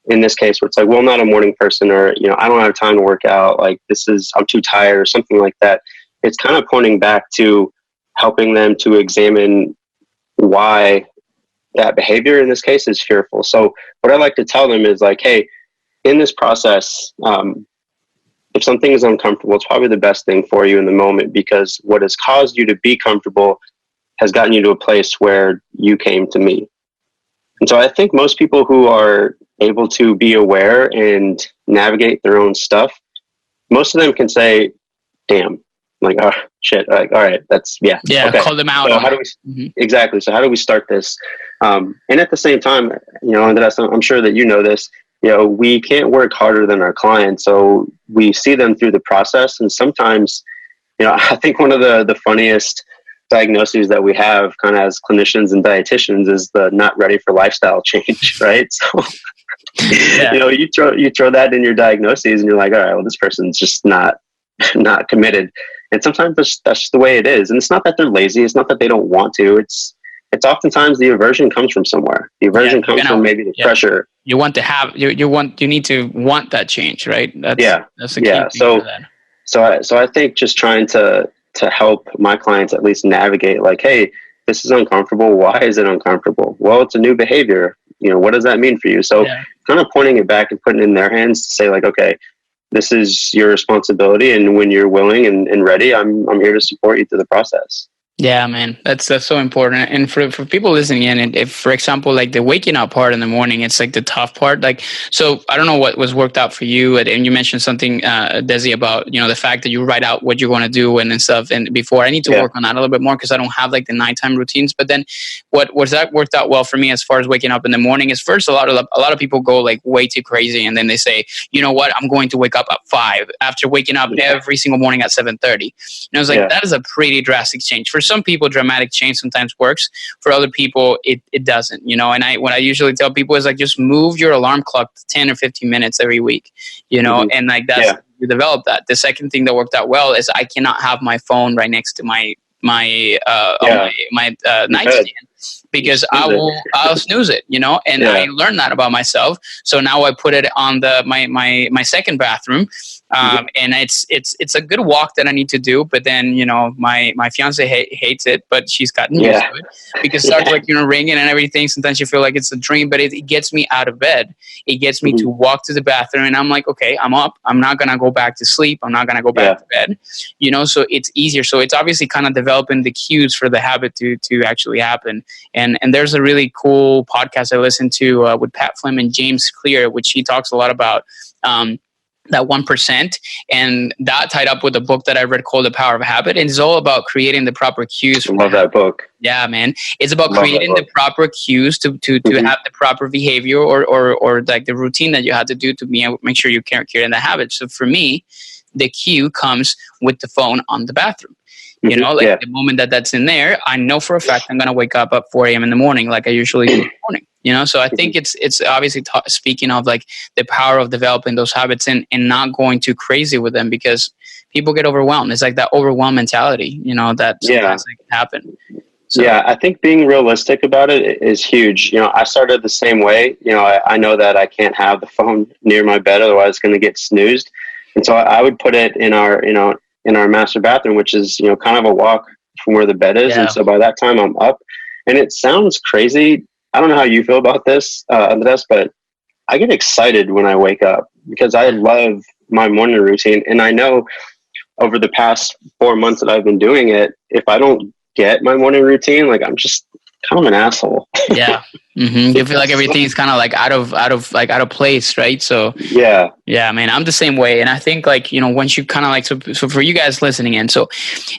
in this case, where it's like, well, I'm not a morning person, or, I don't have time to work out. Like I'm too tired or something like that. It's kind of pointing back to helping them to examine why that behavior in this case is fearful. So what I like to tell them is like, hey, in this process, if something is uncomfortable, it's probably the best thing for you in the moment, because what has caused you to be comfortable has gotten you to a place where you came to me. And so I think most people who are able to be aware and navigate their own stuff, most of them can say, damn, like, oh shit, like, all right, that's okay. Call them out. So how do we exactly? So how do we start this? And at the same time, Andres, I'm sure that you know this. We can't work harder than our clients, so we see them through the process. And sometimes, I think one of the funniest diagnoses that we have, kind of as clinicians and dietitians, is the not ready for lifestyle change, right? So, you throw that in your diagnoses, and you're like, all right, well, this person's just not committed. And sometimes that's just the way it is. And it's not that they're lazy. It's not that they don't want to. It's oftentimes the aversion comes from somewhere. The aversion comes from maybe the pressure. You want to have, you need to want that change, right? That's the key thing so, for that. So I think just trying to help my clients at least navigate like, hey, this is uncomfortable. Why is it uncomfortable? Well, it's a new behavior. What does that mean for you? So kind of pointing it back and putting it in their hands to say like, okay, this is your responsibility. And when you're willing and ready, I'm here to support you through the process. Yeah, man, that's so important. And for people listening in, and if, for example, like the waking up part in the morning, it's like the tough part. Like, so I don't know what was worked out for you. And you mentioned something, Dezi, about, the fact that you write out what you want to do and stuff. And before, I need to work on that a little bit more because I don't have like the nighttime routines. But then what was that worked out well for me as far as waking up in the morning is, first, a lot of people go like way too crazy. And then they say, you know what, I'm going to wake up at 5 after waking up every single morning at 7:30. And I was like, that is a pretty drastic change. For some people, dramatic change sometimes works. For other people, it doesn't, And what I usually tell people is like, just move your alarm clock to 10 or 15 minutes every week, and like that's, you develop that. The second thing that worked out well is I cannot have my phone right next to my nightstand, because I'll snooze it, and I learned that about myself. So now I put it on my second bathroom. And it's a good walk that I need to do, but then, my fiance hates it, but she's gotten used to it because it starts like, ringing and everything. Sometimes you feel like it's a dream, but it gets me out of bed. It gets me to walk to the bathroom, and I'm like, okay, I'm up. I'm not going to go back to sleep. I'm not going to go back to bed, so it's easier. So it's obviously kind of developing the cues for the habit to actually happen. And there's a really cool podcast I listened to with Pat Flynn and James Clear, which he talks a lot about, that 1%, and that tied up with a book that I read called The Power of Habit. And it's all about creating the proper cues. I love that book. Yeah, man. It's about creating the proper cues to have the proper behavior or like the routine that you have to do to make sure you carry in the habit. So for me, the cue comes with the phone on the bathroom. The moment that's in there, I know for a fact I'm going to wake up at 4 a.m. in the morning, like I usually do in the morning. So I think it's obviously speaking of like the power of developing those habits and not going too crazy with them, because people get overwhelmed. It's like that overwhelm mentality, that sometimes can happen. So, I think being realistic about it is huge. I started the same way. I know that I can't have the phone near my bed, otherwise it's going to get snoozed. And so I would put it in our master bathroom, which is, kind of a walk from where the bed is. And so by that time I'm up, and it sounds crazy. I don't know how you feel about this, Andres, but I get excited when I wake up because I love my morning routine. And I know over the past 4 months that I've been doing it, if I don't get my morning routine, like I'm just kind of an asshole. Yeah. Mm-hmm. You feel like everything's kind of like out of place, right? So yeah, man, I'm the same way. And I think like, once you kind of like, so for you guys listening in, so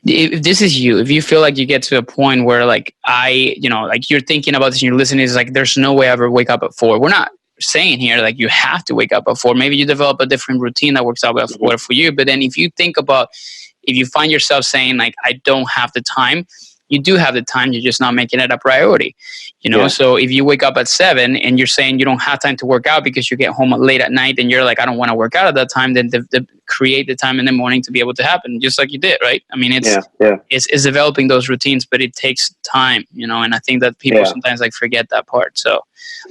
if this is you, if you feel like you get to a point where like like you're thinking about this and you're listening, it's like, there's no way I ever wake up at 4. We're not saying here like you have to wake up at 4. Maybe you develop a different routine that works out better for you. But then if you think about, if you find yourself saying like, I don't have the time, you do have the time, you're just not making it a priority, So if you wake up at 7 and you're saying you don't have time to work out because you get home late at night and you're like, I don't want to work out at that time, then create the time in the morning to be able to happen, just like you did, right? I mean, it's developing those routines, but it takes time, and I think that people sometimes like forget that part. So,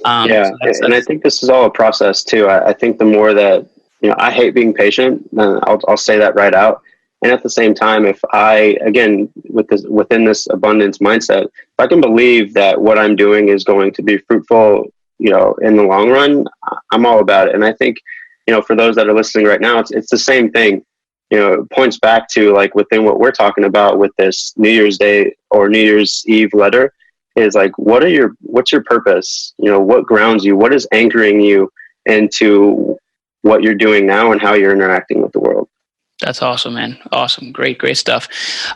and I think this is all a process too. I think the more that, I hate being patient, I'll say that right out. And at the same time, if I, again, within this abundance mindset, if I can believe that what I'm doing is going to be fruitful, in the long run, I'm all about it. And I think, for those that are listening right now, it's the same thing. It points back to like within what we're talking about with this New Year's Day or New Year's Eve letter is like, what's your purpose? What grounds you? What is anchoring you into what you're doing now and how you're interacting with the world? That's awesome, man. Awesome. Great stuff.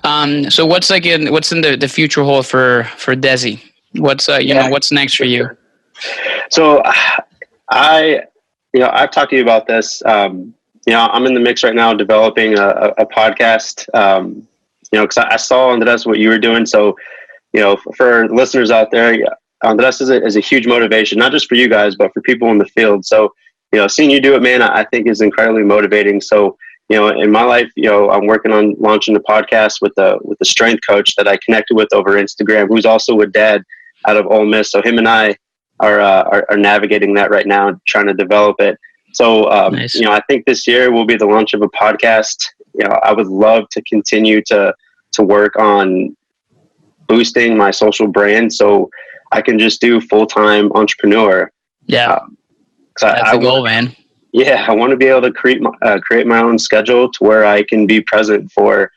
So what's in the future hold for Dezi? What's next for you? So I've talked to you about this. I'm in the mix right now developing a podcast, because I saw, Andres, what you were doing. So, for listeners out there, Andres is a huge motivation, not just for you guys, but for people in the field. So, seeing you do it, man, I think is incredibly motivating. So, in my life, I'm working on launching a podcast with the strength coach that I connected with over Instagram, who's also a dad out of Ole Miss. So him and I are navigating that right now, trying to develop it. So, nice. I think this year will be the launch of a podcast. I would love to continue to work on boosting my social brand so I can just do full-time entrepreneur. Yeah. That's a goal, man. Yeah, I want to be able to create my own schedule to where I can be present for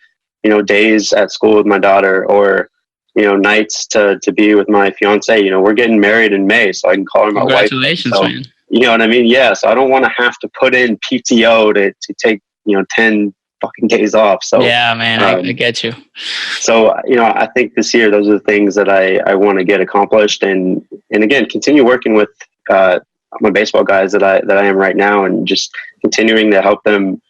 days at school with my daughter, or, nights to be with my fiance. We're getting married in May, so I can call her my wife. Congratulations, So, man. You know what I mean? Yeah. So I don't want to have to put in PTO to take, 10 fucking days off. So yeah, man, I get you. So, I think this year, those are the things that I want to get accomplished, and again, continue working with, my baseball guys that I am right now, and just continuing to help them,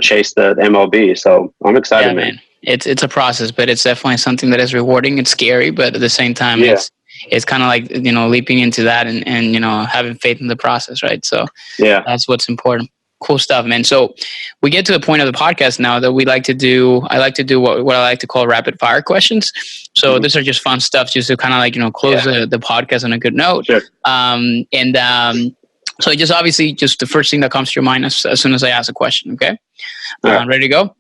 chase the MLB. So I'm excited, yeah, man. It's a process, but it's definitely something that is rewarding. It's scary, but at the same time, it's kind of like, leaping into that and having faith in the process, right? So yeah, that's what's important. Cool stuff, man. So we get to the point of the podcast now that I like to do what I like to call rapid fire questions. So these are just fun stuff just to kind of like, close the podcast on a good note. Sure. So just obviously just the first thing that comes to your mind as soon as I ask a question. Okay. Right. Ready to go?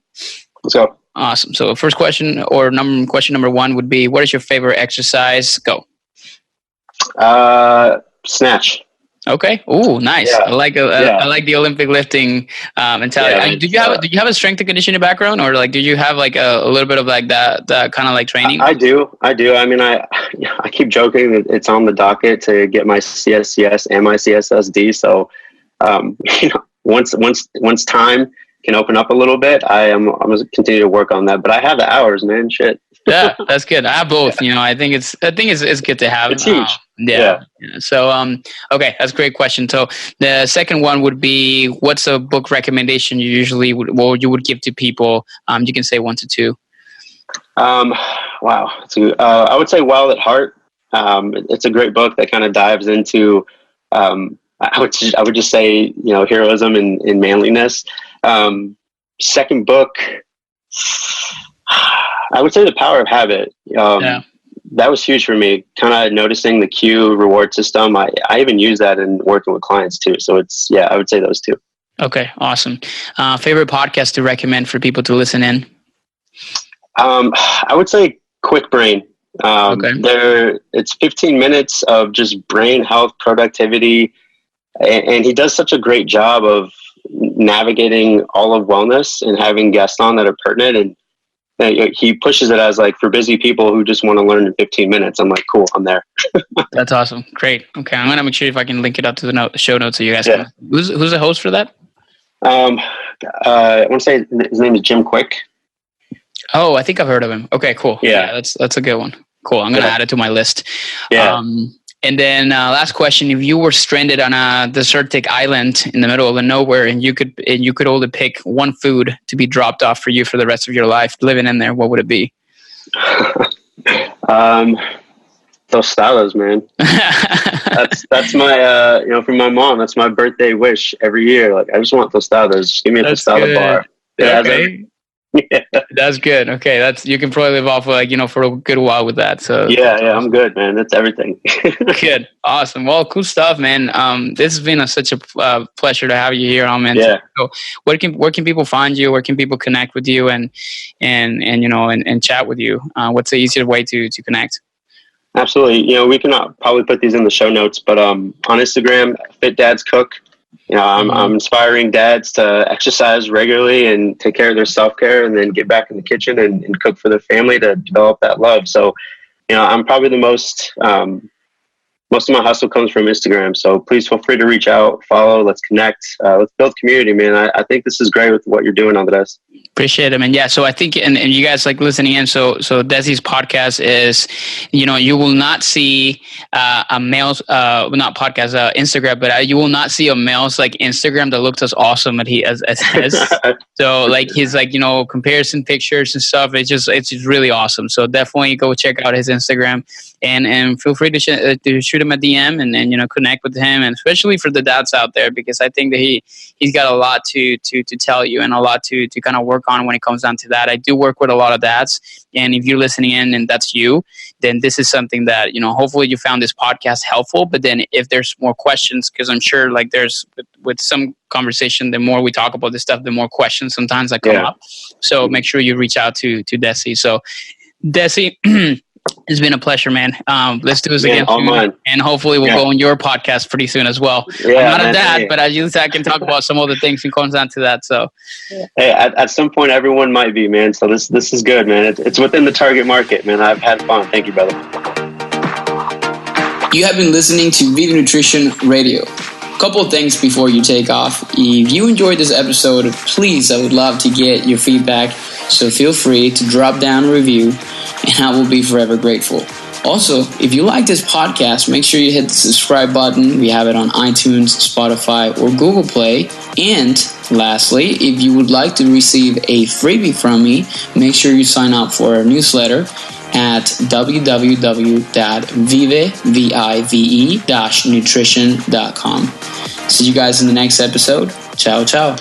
Let's go. Awesome. So first question, or question number one would be, what is your favorite exercise? Go. Snatch. Okay. Ooh, nice. Yeah. I like the Olympic lifting mentality. Yeah, did you have a strength and conditioning background, or like did you have like a little bit of like that kind of like training? I do. I mean, I keep joking that it's on the docket to get my CSCS and my CSSD. So, once time can open up a little bit, I'm going to continue to work on that. But I have the hours, man. Shit. Yeah, that's good. I have both. I think it's good to have. It's huge. Yeah. So, okay, that's a great question. So the second one would be, what's a book recommendation you would give to people? You can say 1 to 2. Wow. I would say Wild at Heart. It's a great book that kind of dives into, I would just say, heroism and manliness. Second book, I would say The Power of Habit. That was huge for me, kind of noticing the cue reward system. I even use that in working with clients too. So I would say those 2. Okay. Awesome. Favorite podcast to recommend for people to listen in? I would say Quick Brain. It's 15 minutes of just brain health, productivity. And he does such a great job of navigating all of wellness and having guests on that are pertinent. And he pushes it as like for busy people who just want to learn in 15 minutes. I'm like, cool, I'm there. That's awesome. Great. Okay. I'm going to make sure if I can link it up to the show notes so you guys can. Who's the host for that? I want to say his name is Jim Quick. Oh, I think I've heard of him. Okay, cool. Yeah, that's a good one. Cool. I'm going to add it to my list. Yeah. And then last question: if you were stranded on a desertic island in the middle of nowhere, and you could only pick one food to be dropped off for you for the rest of your life, living in there, what would it be? Tostadas, man. that's my from my mom. That's my birthday wish every year. Like, I just want tostadas. Just give me a tostada bar. Yeah, okay. Yeah. That's good. Okay, you can probably live off for a good while with that. So yeah, I'm good, man. That's everything. Good, awesome. Well, cool stuff, man. This has been such a pleasure to have you here on, man. Yeah. So, where can people find you? Where can people connect with you and chat with you? What's the easiest way to connect? Absolutely. We can probably put these in the show notes, but on Instagram, Fit Dads Cook. I'm inspiring dads to exercise regularly and take care of their self-care, and then get back in the kitchen and cook for their family to develop that love. So, I'm probably the most of my hustle comes from Instagram. So please feel free to reach out, follow, let's connect, let's build community, man. I think this is great with what you're doing, Andres. Appreciate it, man. Yeah. So I think, and you guys like listening in. So Dezi's podcast is, you will not see a male's, not podcast, Instagram, but you will not see a male's like Instagram that looks as awesome as his. So like his comparison pictures and stuff. It's really awesome. So definitely go check out his Instagram and feel free to shoot him a DM and connect with him, and especially for the dads out there, because I think that he's got a lot to tell you and a lot to kind of work on when it comes down to that. I do work with a lot of dads, and if you're listening in and that's you, then this is something that hopefully you found this podcast helpful. But then if there's more questions, because I'm sure like there's with some conversation, the more we talk about this stuff, the more questions sometimes that come up. So make sure you reach out to Dezi. So Dezi, It's been a pleasure, man. Let's do this again soon. Mine. And hopefully we'll go on your podcast pretty soon as well. Yeah, I'm not a dad, but at least I can talk about some other things and comes down to that. So, hey, at some point, everyone might be, man. So this is good, man. It's within the target market, man. I've had fun. Thank you, brother. You have been listening to Vive Nutrition Radio. Couple of things before you take off. If you enjoyed this episode, please, I would love to get your feedback. So feel free to drop down a review, and I will be forever grateful. Also, if you like this podcast, make sure you hit the subscribe button. We have it on iTunes, Spotify, or Google Play. And lastly, if you would like to receive a freebie from me, make sure you sign up for our newsletter at www.vive-nutrition.com. See you guys in the next episode. Ciao, ciao.